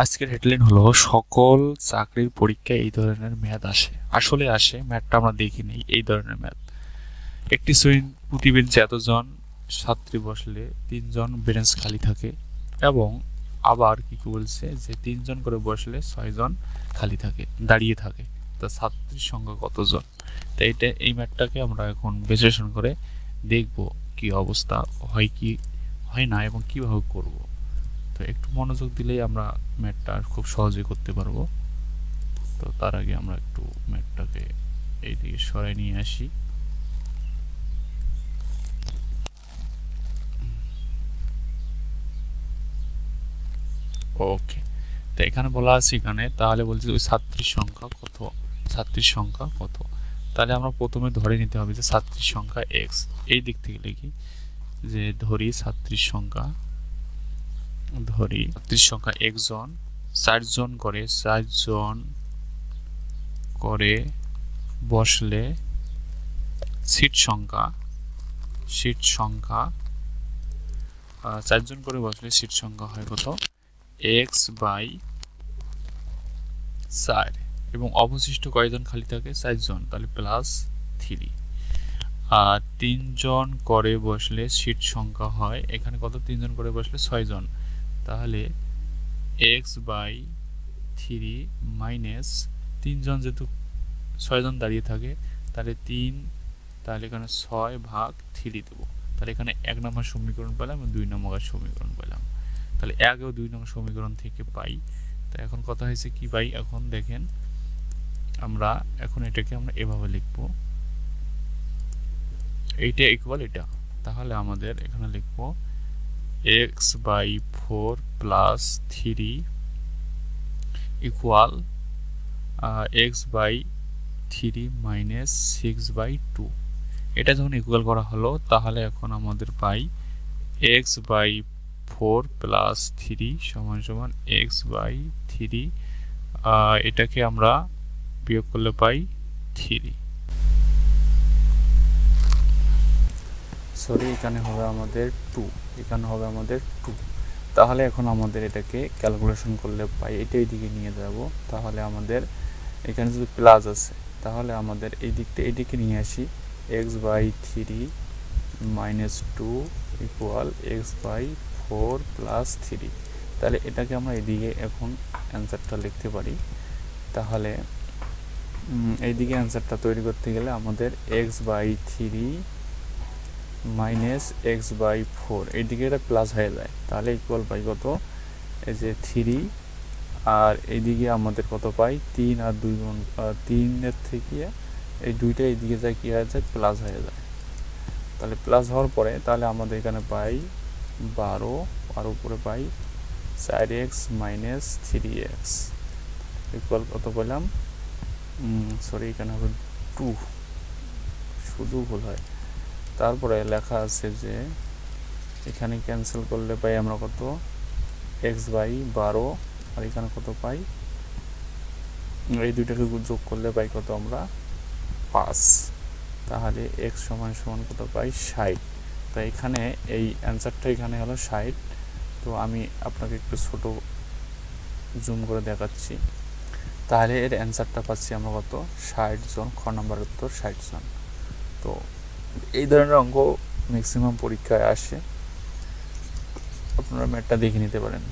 আজকের হেডলাইন হলো সকল চাকরির পরীক্ষায় এই ধরনের ম্যাথ আসে। আসলে আসে, ম্যাথটা আমরা দেখিনি এই ধরনের ম্যাথ। একটি শ্রেণীর প্রতি বেঞ্চে এতজন ছাত্রী বসলে ৩ জন বেঞ্চ খালি থাকে এবং আবার কি বলছে যে ৩ জন করে বসলে ৬ জন খালি থাকে, দাঁড়িয়ে থাকে। তা ছাত্রীর সংখ্যা কতজন? তো এই ম্যাথটাকে আমরা এখন বিশ্লেষণ করে দেখব কি অবস্থা হয়, কি হয় না এবং কিভাবে করব। তো একটু মনোযোগ দিলেই আমরা ম্যাথটা খুব সহজেই করতে পারবো। তো তার আগে আমরা একটু ম্যাথটাকে এইদিকে সরাই নিয়ে আসি। ওকে, তো এখানে বলা আছে, এখানে তাহলে বলছে ওই ছাত্রীর সংখ্যা কত, ছাত্রীর সংখ্যা কত। তাহলে আমরা প্রথমে ধরে নিতে হবে যে ছাত্রীর সংখ্যা এক্স। এই দিক থেকে লিখি যে ধরি ছাত্রীর সংখ্যা একজন, 4 জন করে বসলে সিট সংখ্যা 4 জন করে বসলে সিট সংখ্যা হয় কত, এক্স বাই 4। এবং অবশিষ্ট কয়জন খালি থাকে, 4 জন, তাহলে প্লাস 3। আর 3 জন করে বসলে সিট সংখ্যা হয় এখানে কত, 3 জন করে বসলে 6 জন, তাহলে এক্স বাই 3 মাইনাস 3 জন, যেহেতু 6 জন দাঁড়িয়ে থাকে তাহলে 3, তাহলে এখানে 6/3 দেবো। তাহলে এখানে 1 নম্বর সমীকরণ পেলাম এবং 2 নম্বর সমীকরণ পেলাম। তাহলে 1 ও 2 নম্বর সমীকরণ থেকে পাই। তো এখন কথা হয়েছে কি পাই, এখন দেখেন আমরা এখন এটাকে আমরা এভাবে লিখবো, এইটা ইকুয়াল এটা। তাহলে আমাদের এখানে লিখবো x/4 + 3 ইকুয়াল x/3 - 6/2। এটা যখন ইকুয়াল করা হলো তাহলে এখন আমাদের পাই x/4 + 3 = x/3। এটাকে আমরা বিয়োগ করলে পাই 3। সরি, এখানে হবে আমাদের 2, এখানে হবে আমাদের 2। তাহলে এখন আমাদের এটাকে ক্যালকুলেশন করলে পাই, এটা এইদিকে নিয়ে যাব। তাহলে আমাদের এখানে যদি প্লাস আছে তাহলে আমাদের এই দিকটা এইদিকে নিয়ে আসি, x/3 - 2 ইকুয়াল x/4 + 3। তাহলে এটাকে আমরা এদিকে এখন অ্যান্সারটা লিখতে পারি। তাহলে এইদিকে অ্যান্সারটা তৈরি করতে গেলে আমাদের x/3 - x/4 এইদিকে এটা প্লাস হয়ে যায়, তাহলে ইকুয়াল পাই কত, এই যে 3। আর এইদিকে আমাদের কত পাই, 3 আর 2 গুণ 3-এর থেকে এই 2টা এইদিকে যায় কি হয়ে যায়, প্লাস হয়ে যায়। তাহলে প্লাস হওয়ার পরে তাহলে আমাদের এখানে পাই 12, আর উপরে পাই 4x - 3x ইকুয়াল কত পেলাম, সরি এখানে হবে 2, শুধু ভুল হয়। তারপরে লেখা আছে যে এখানে ক্যান্সেল করলে পাই আমরা কত, x/12, আর এখানে কত পাই, এই দুইটাকে যোগ করলে পাই কত আমরা 5। তাহলে x = কত পাই, 60। তো এখানে এই অ্যান্সারটা এখানে হলো 60। তো আমি আপনাকে একটু ছোট জুম করে দেখাচ্ছি। তাহলে এর অ্যান্সারটা পাচ্ছি আমরা কত, 60 জন। খ নাম্বার উত্তর 60 জন। তো এই ধরনের অঙ্ক ম্যাক্সিমাম পরীক্ষায় আসে, আপনারা ম্যাথটা দেখে নিতে পারেন।